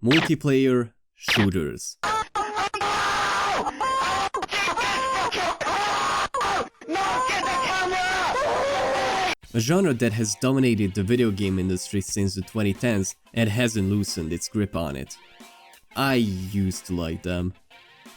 multiplayer shooters. A genre that has dominated the video game industry since the 2010s and hasn't loosened its grip on it. I used to like them.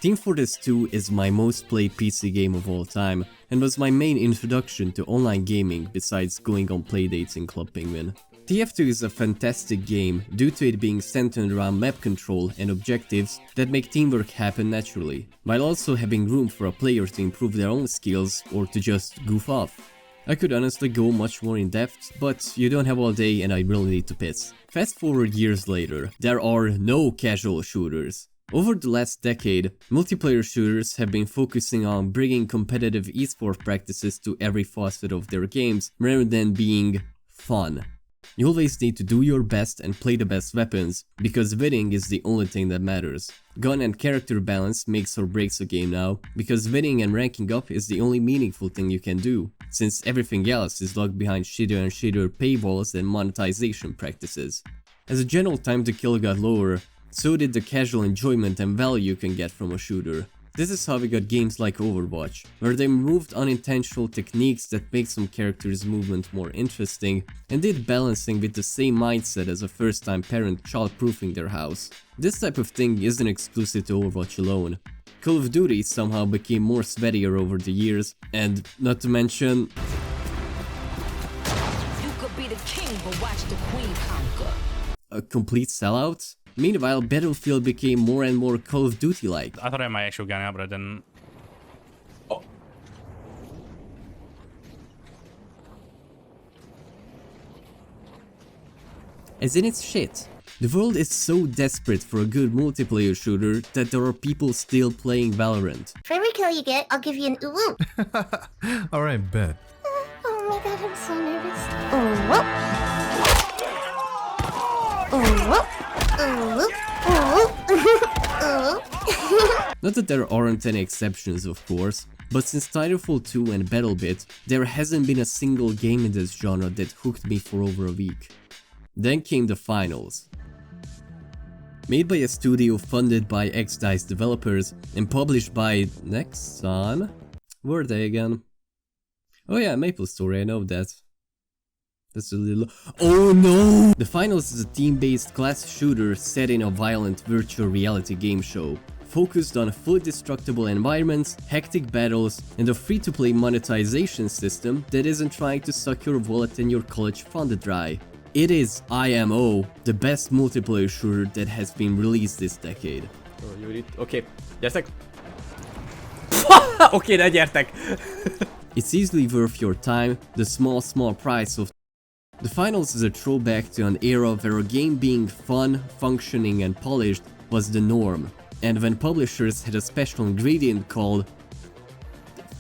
Team Fortress 2 is my most played PC game of all time and was my main introduction to online gaming besides going on playdates in Club Penguin. TF2 is a fantastic game due to it being centered around map control and objectives that make teamwork happen naturally, while also having room for a player to improve their own skills or to just goof off. I could honestly go much more in depth, but you don't have all day and I really need to piss. Fast forward years later, there are no casual shooters. Over the last decade, multiplayer shooters have been focusing on bringing competitive esport practices to every facet of their games rather than being fun. You always need to do your best and play the best weapons, because winning is the only thing that matters. Gun and character balance makes or breaks a game now, because winning and ranking up is the only meaningful thing you can do, since everything else is locked behind shitter and shitter paywalls and monetization practices. As a general time to kill got lower, so did the casual enjoyment and value you can get from a shooter. This is how we got games like Overwatch, where they removed unintentional techniques that make some characters' movement more interesting, and did balancing with the same mindset as a first-time parent child-proofing their house. This type of thing isn't exclusive to Overwatch alone. Call of Duty somehow became more sweatier over the years, and not to mention... You could be the king, but watch the queen conquer. A complete sellout? Meanwhile, Battlefield became more and more Call of Duty-like. I thought I had my actual gun out, but I didn't. Oh. As in its shit. The world is so desperate for a good multiplayer shooter that there are people still playing Valorant. For every kill you get, I'll give you an ooh. Alright, bet. Oh my god, I'm so nervous. Oh, whoop. Oh, whoop. Not that there aren't any exceptions, of course, but since Titanfall 2 and BattleBit, there hasn't been a single game in this genre that hooked me for over a week. Then came the finals. Made by a studio funded by ex-DICE developers and published by Nexon? Were they again? Oh yeah, MapleStory, I know that. That's a little... Oh no! The Finals is a team-based class shooter set in a violent virtual reality game show, focused on fully destructible environments, hectic battles, and a free-to-play monetization system that isn't trying to suck your wallet and your college fund dry. It is IMO, the best multiplayer shooter that has been released this decade. Oké, gyertek! Oké, ne gyertek! It's easily worth your time, the small price of... The Finals is a throwback to an era where a game being fun, functioning and polished was the norm, and when publishers had a special ingredient called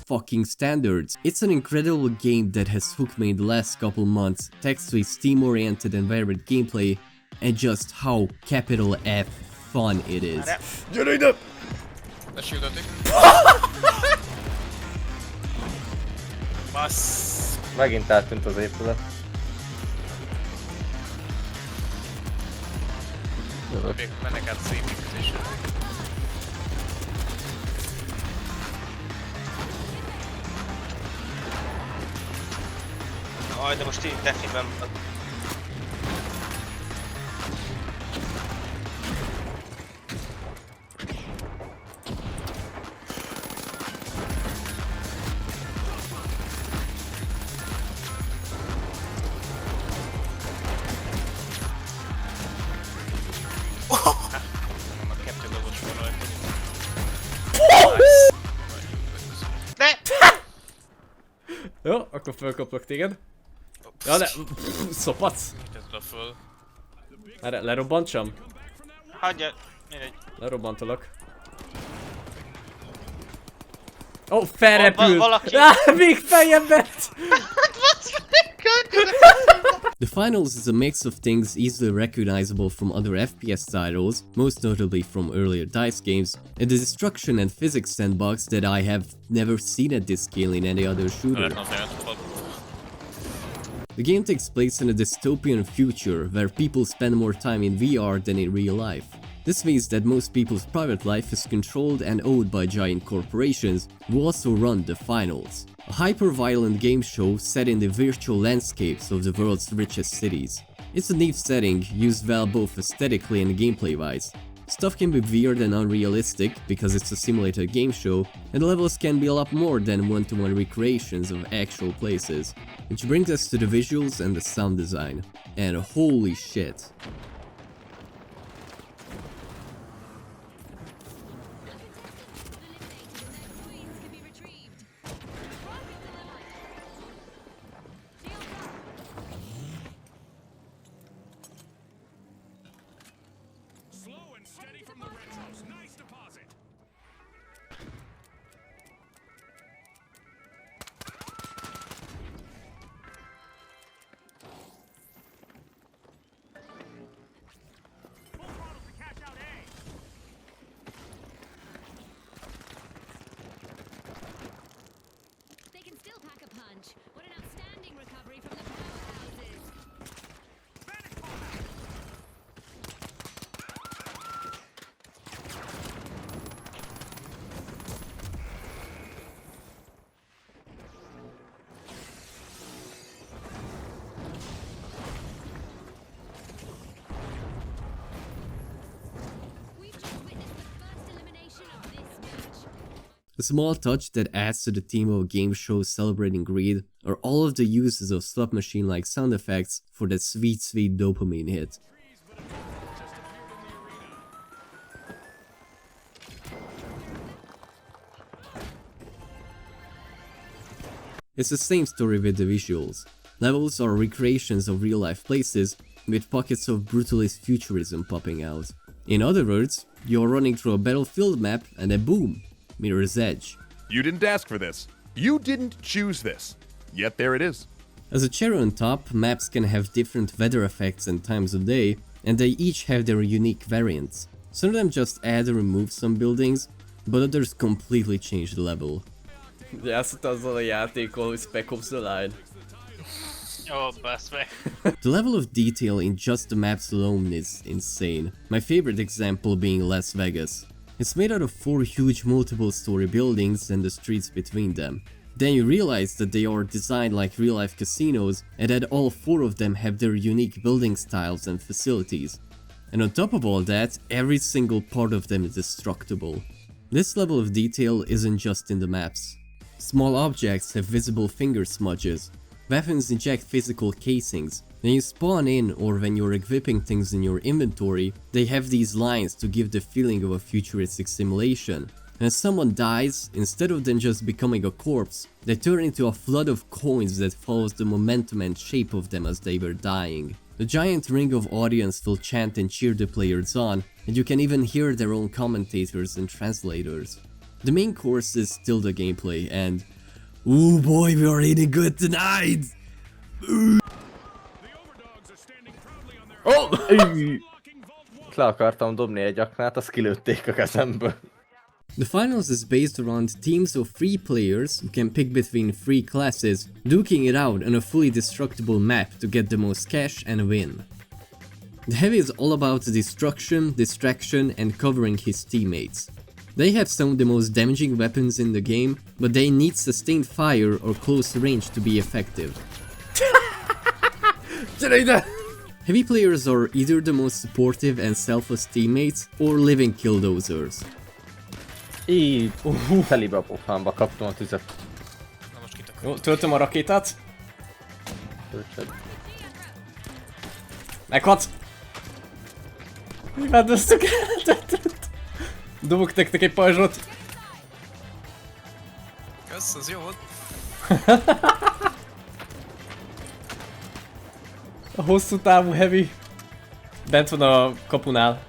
fucking standards. It's an incredible game that has hooked me in the last couple months thanks to its team-oriented and varied gameplay and just how capital F fun it is. Gyere ide! Lesültetik. Bassz. Megint eltűnt az épület. Még mennek át az építkezésre. Aj, de most így definiben... Vannak kettő lovos van rajta. De! Jó, akkor fölkaplak téged. Ja, de... Szopadsz? Tedd oda föl. Erre lerobbantsam? Hagyja, mindegy. Lerobbantalak. Ó, oh, felrepült! Valaki... Még feljebb lett! The Finals is a mix of things easily recognizable from other FPS titles, most notably from earlier DICE games, and the destruction and physics sandbox that I have never seen at this scale in any other shooter. The game takes place in a dystopian future where people spend more time in VR than in real life. This means that most people's private life is controlled and owned by giant corporations who also run the finals. A hyper-violent game show set in the virtual landscapes of the world's richest cities. It's a neat setting, used well both aesthetically and gameplay-wise. Stuff can be weird and unrealistic because it's a simulated game show, and the levels can be a lot more than one-to-one recreations of actual places. Which brings us to the visuals and the sound design. And holy shit. What an outstanding recovery from the powerhouses! We've just witnessed the first elimination of this match. A small touch that adds to the theme of game shows celebrating greed are all of the uses of slot machine-like sound effects for that sweet dopamine hit. It's the same story with the visuals. Levels are recreations of real-life places, with pockets of brutalist futurism popping out. In other words, you're running through a battlefield map and then boom! Mirror's Edge. You didn't ask for this. You didn't choose this. Yet there it is. As a cherry on top, maps can have different weather effects and times of day, and they each have their unique variants. Some of them just add or remove some buildings, but others completely change the level. Játszott azzal a játékkal, hogy Spec Ops The Line. Ó, basz meg. The level of detail in just the maps alone is insane. My favorite example being Las Vegas. It's made out of 4 huge multiple-story buildings and the streets between them. Then you realize that they are designed like real-life casinos and that all 4 of them have their unique building styles and facilities. And on top of all that, every single part of them is destructible. This level of detail isn't just in the maps. Small objects have visible finger smudges. Weapons inject physical casings. When you spawn in or when you're equipping things in your inventory, they have these lines to give the feeling of a futuristic simulation. And as someone dies, instead of them just becoming a corpse, they turn into a flood of coins that follows the momentum and shape of them as they were dying. The giant ring of audience will chant and cheer the players on, and you can even hear their own commentators and translators. The main course is still the gameplay, and ooh boy, we are eating good tonight! Oh! Le akartam dobni egy aknát, azt kilőtték a kezemből. The finals is based around teams of 3 players who can pick between 3 classes, duking it out on a fully destructible map to get the most cash and win. The Heavy is all about destruction, distraction and covering his teammates. They have some of the most damaging weapons in the game, but they need sustained fire or close range to be effective. Heavy players are either the most supportive and selfless teammates, or living killdozers. Így, telibe a pofámba kaptam a tüzet. Na most kitakarom. Jó, töltöm a rakétát. Töltsed. Meghatsz! Imádoztuk életet! Dobok nektek egy pajzsot! Kösz, az jó volt. A hosszú távú Heavy. Bent van a kapunál.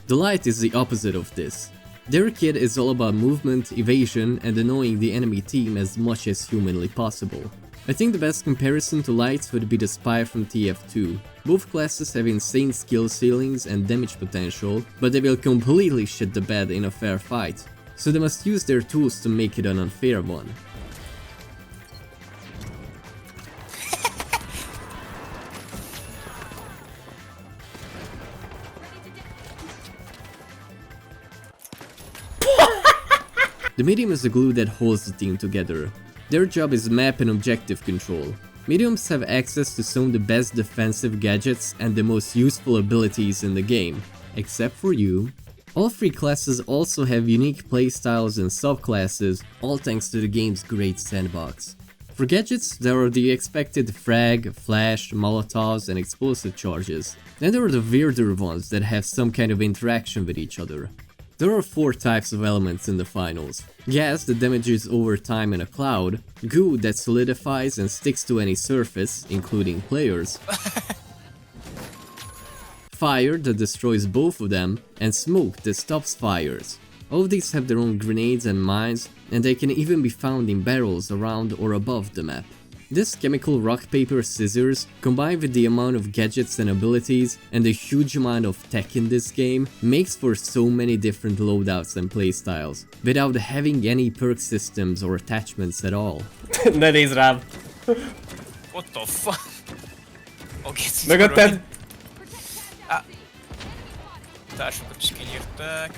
The Light is the opposite of this. Their kit is all about movement, evasion, and annoying the enemy team as much as humanly possible. I think the best comparison to Light would be the Spy from TF2. Both classes have insane skill ceilings and damage potential, but they will completely shit the bed in a fair fight, so they must use their tools to make it an unfair one. The medium is the glue that holds the team together. Their job is map and objective control. Mediums have access to some of the best defensive gadgets and the most useful abilities in the game, except for you. All three classes also have unique playstyles and subclasses, all thanks to the game's great sandbox. For gadgets, there are the expected frag, flash, molotovs and explosive charges. Then there are the weirder ones that have some kind of interaction with each other. There are 4 types of elements in the finals. Gas that damages over time in a cloud, goo that solidifies and sticks to any surface, including players, fire that destroys both of them, and smoke that stops fires. All of these have their own grenades and mines, and they can even be found in barrels around or above the map. This chemical rock paper scissors, combined with the amount of gadgets and abilities and the huge amount of tech in this game, makes for so many different loadouts and playstyles, without having any perk systems or attachments at all. Ne nézz rám! What the fuck? Oké, Mögötted! Társakat is kinyírták.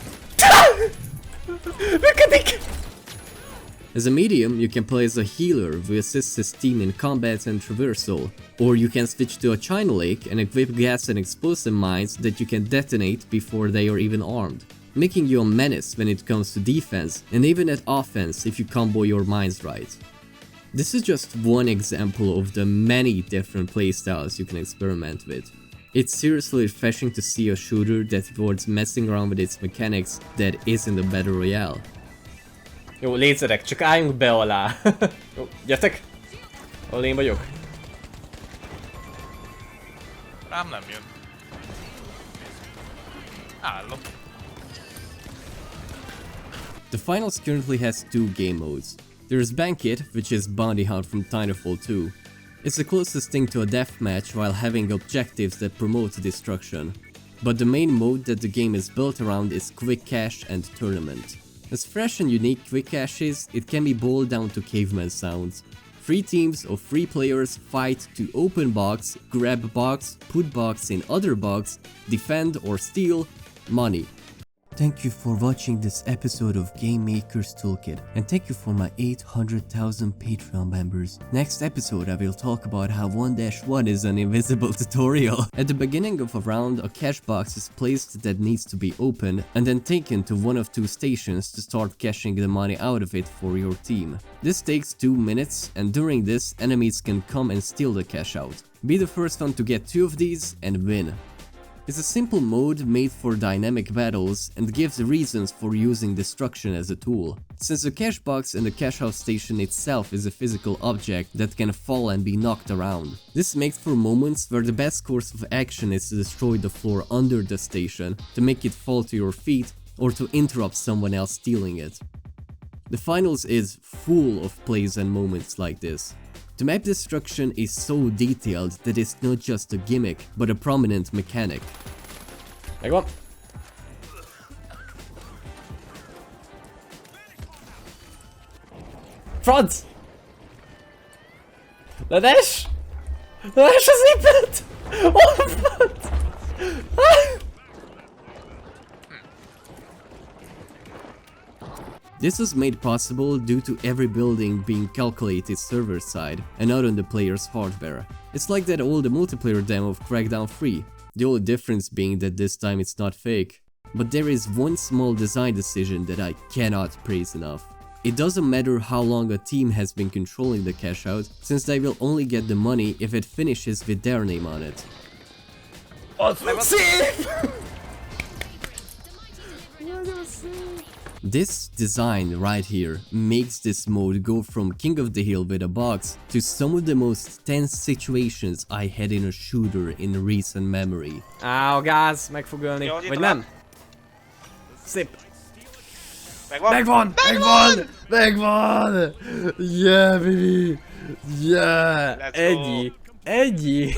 Működik! As a medium, you can play as a healer who assists his team in combat and traversal, or you can switch to a China Lake and equip gas and explosive mines that you can detonate before they are even armed, making you a menace when it comes to defense and even at offense if you combo your mines right. This is just one example of the many different playstyles you can experiment with. It's seriously refreshing to see a shooter that rewards messing around with its mechanics that isn't a battle royale. Jó, létszerek, csak álljunk be alá. Jó, gyertek! Ahol én vagyok. Rám nem jön. Állok. The finals currently has 2 game modes. There's Banquet, which is Bounty Hunt from Titanfall 2. It's the closest thing to a deathmatch while having objectives that promote destruction. But the main mode that the game is built around is Quick Cache and Tournament. As fresh and unique Quick Cache is, it can be boiled down to caveman sounds. 3 teams of 3 players fight to open box, grab box, put box in other box, defend or steal money. Thank you for watching this episode of Game Maker's Toolkit, and thank you for my 800,000 Patreon members. Next episode I will talk about how 1-1 is an invisible tutorial. At the beginning of a round, a cash box is placed that needs to be opened and then taken to one of 2 stations to start cashing the money out of it for your team. This takes 2 minutes, and during this enemies can come and steal the cash out. Be the first one to get 2 of these and win. It's a simple mode made for dynamic battles and gives reasons for using destruction as a tool, since the cash box and the cash house station itself is a physical object that can fall and be knocked around. This makes for moments where the best course of action is to destroy the floor under the station, to make it fall to your feet, or to interrupt someone else stealing it. The finals is full of plays and moments like this. The map destruction is so detailed that it's not just a gimmick, but a prominent mechanic. Megvan. Franc! Ledes! Ledes az épület! Oh, Franc! This was made possible due to every building being calculated server side and not on the player's hardware. It's like that old multiplayer demo of Crackdown 3, the only difference being that this time it's not fake. But there is one small design decision that I cannot praise enough. It doesn't matter how long a team has been controlling the cash out, since they will only get the money if it finishes with their name on it. This design right here makes this mode go from King of the Hill with a box to some of the most tense situations I had in a shooter in recent memory. Á, a gáz, meg fog ölni. Vagy nem? Szép. Megvan! Yeah, baby! Yeah! Egyi! Egyi!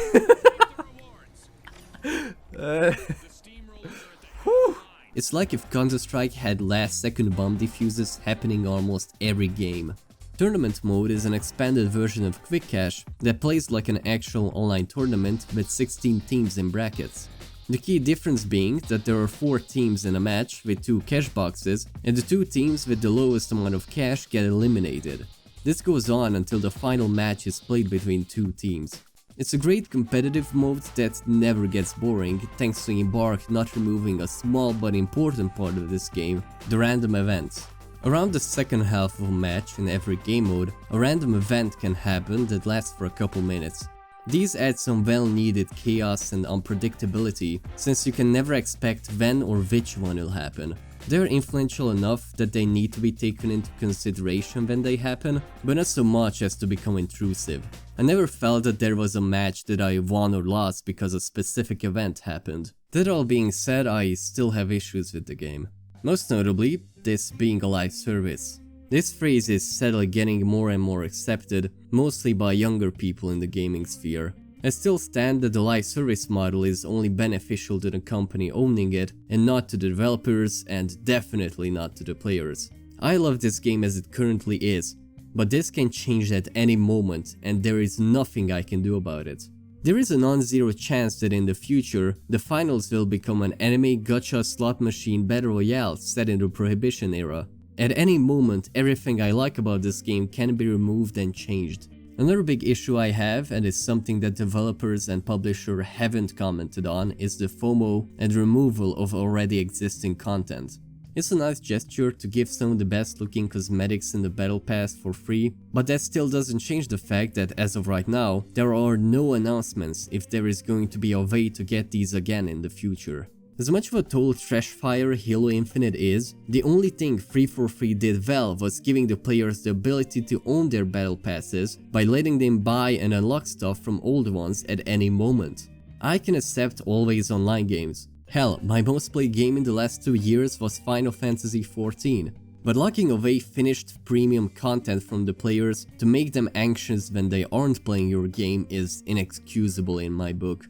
It's like if Counter-Strike had last-second bomb defuses happening almost every game. Tournament mode is an expanded version of Quick Cache that plays like an actual online tournament with 16 teams in brackets. The key difference being that there are 4 teams in a match with 2 cash boxes, and the 2 teams with the lowest amount of cash get eliminated. This goes on until the final match is played between 2 teams. It's a great competitive mode that never gets boring, thanks to Embark not removing a small but important part of this game, the random events. Around the second half of a match in every game mode, a random event can happen that lasts for a couple minutes. These add some well-needed chaos and unpredictability, since you can never expect when or which one will happen. They're influential enough that they need to be taken into consideration when they happen, but not so much as to become intrusive. I never felt that there was a match that I won or lost because a specific event happened. That all being said, I still have issues with the game. Most notably, this being a live service. This phrase is sadly getting more and more accepted, mostly by younger people in the gaming sphere. I still stand that the live service model is only beneficial to the company owning it and not to the developers, and definitely not to the players. I love this game as it currently is, but this can change at any moment and there is nothing I can do about it. There is a non-zero chance that in the future, the finals will become an anime gacha slot machine battle royale set in the Prohibition era. At any moment, everything I like about this game can be removed and changed. Another big issue I have, and is something that developers and publisher haven't commented on, is the FOMO and removal of already existing content. It's a nice gesture to give some of the best looking cosmetics in the battle pass for free, but that still doesn't change the fact that as of right now, there are no announcements if there is going to be a way to get these again in the future. As much of a total trash fire Halo Infinite is, the only thing Free for Free did well was giving the players the ability to own their battle passes by letting them buy and unlock stuff from old ones at any moment. I can accept always online games. Hell, my most played game in the last 2 years was Final Fantasy XIV. But locking away finished premium content from the players to make them anxious when they aren't playing your game is inexcusable in my book.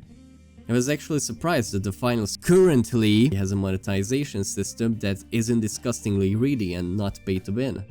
I was actually surprised that the finals currently has a monetization system that isn't disgustingly greedy and not pay to win.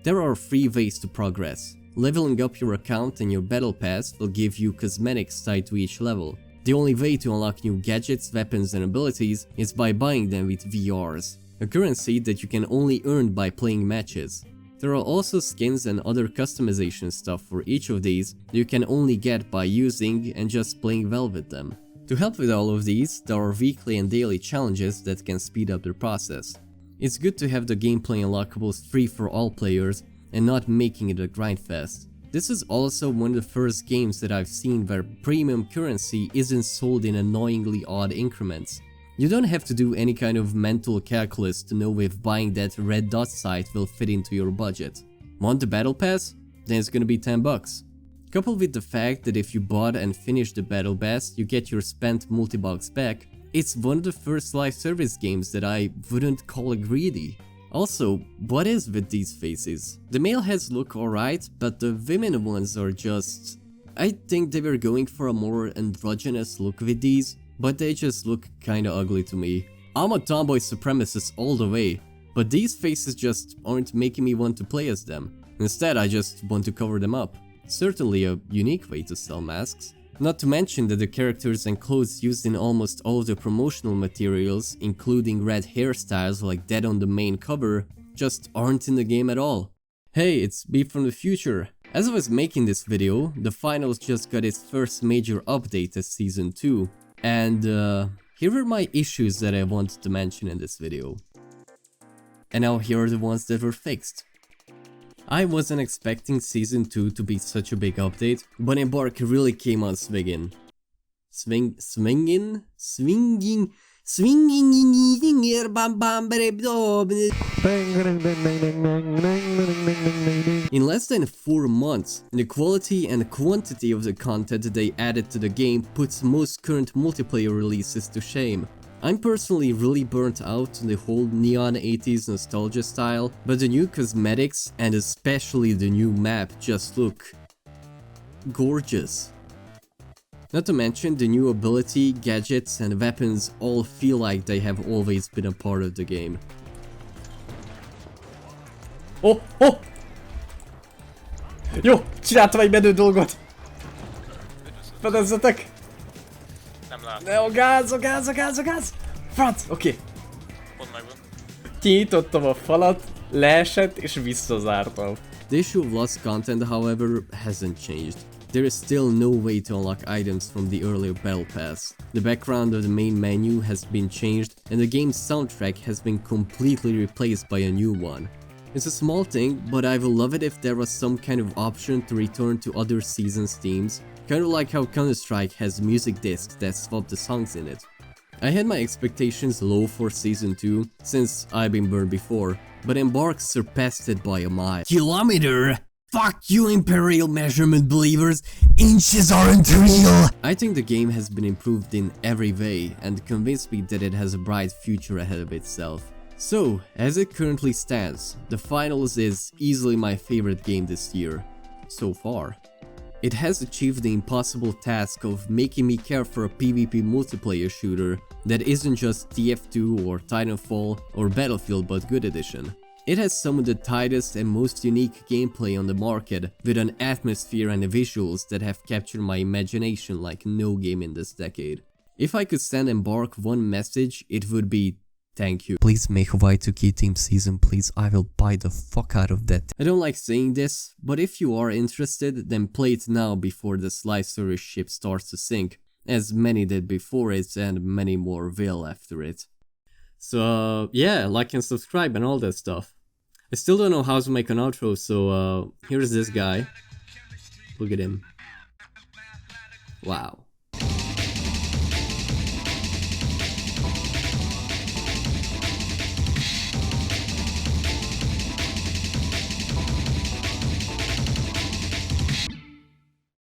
There are 3 ways to progress. Leveling up your account and your battle pass will give you cosmetics tied to each level. The only way to unlock new gadgets, weapons and abilities is by buying them with VRs, a currency that you can only earn by playing matches. There are also skins and other customization stuff for each of these that you can only get by using and just playing well with them. To help with all of these, there are weekly and daily challenges that can speed up the process. It's good to have the gameplay unlockables free for all players and not making it a grindfest. This is also one of the first games that I've seen where premium currency isn't sold in annoyingly odd increments. You don't have to do any kind of mental calculus to know if buying that red dot site will fit into your budget. Want the battle pass? Then it's gonna be $10. Coupled with the fact that if you bought and finished the battle pass, you get your spent multi-bucks back, it's one of the first live service games that I wouldn't call greedy. Also, what is with these faces? The male heads look alright, but the women ones are just... I think they were going for a more androgynous look with these, but they just look kinda ugly to me. I'm a tomboy supremacist all the way, but these faces just aren't making me want to play as them. Instead, I just want to cover them up. Certainly a unique way to sell masks. Not to mention that the characters and clothes used in almost all of the promotional materials, including red hairstyles like that on the main cover, just aren't in the game at all. Hey, it's me from the future. As I was making this video, the finals just got its first major update as Season 2, and here are my issues that I wanted to mention in this video. And now here are the ones that were fixed. I wasn't expecting Season 2 to be such a big update, but Embark really came on swinging. Swinging? In less than 4 months, the quality and quantity of the content they added to the game puts most current multiplayer releases to shame. I'm personally really burnt out on the whole neon 80s nostalgia style, but the new cosmetics and especially the new map just look gorgeous. Not to mention the new ability, gadgets and weapons all feel like they have always been a part of the game. Oh! Jó! Csináltam egy menő dolgot! Fedezzetek! Nem Ne, a gáz! Franc, oké. Pont megvan. Kinyitottam a falat, leesett és visszazártam. The issue of lost content, however, hasn't changed. There is still no way to unlock items from the earlier Battle Pass. The background of the main menu has been changed and the game's soundtrack has been completely replaced by a new one. It's a small thing, but I will love it if there was some kind of option to return to other seasons' themes, kinda like how Counter-Strike has music discs that swap the songs in it. I had my expectations low for Season 2, since I've been burned before, but Embark surpassed it by a mile. Kilometer? Fuck you, Imperial measurement believers! Inches aren't real! I think the game has been improved in every way, and convinced me that it has a bright future ahead of itself. So, as it currently stands, the Finals is easily my favorite game this year, so far. It has achieved the impossible task of making me care for a PvP multiplayer shooter that isn't just TF2 or Titanfall or Battlefield but Good Edition. It has some of the tightest and most unique gameplay on the market, with an atmosphere and visuals that have captured my imagination like no game in this decade. If I could send Embark one message, it would be thank you. Please make a Y2K team season, please. I will buy the fuck out of that. I don't like saying this, but if you are interested, then play it now before the Slicer ship starts to sink, as many did before it and many more will after it. So yeah, like and subscribe and all that stuff. I still don't know how to make an outro, so here's this guy. Look at him. Wow.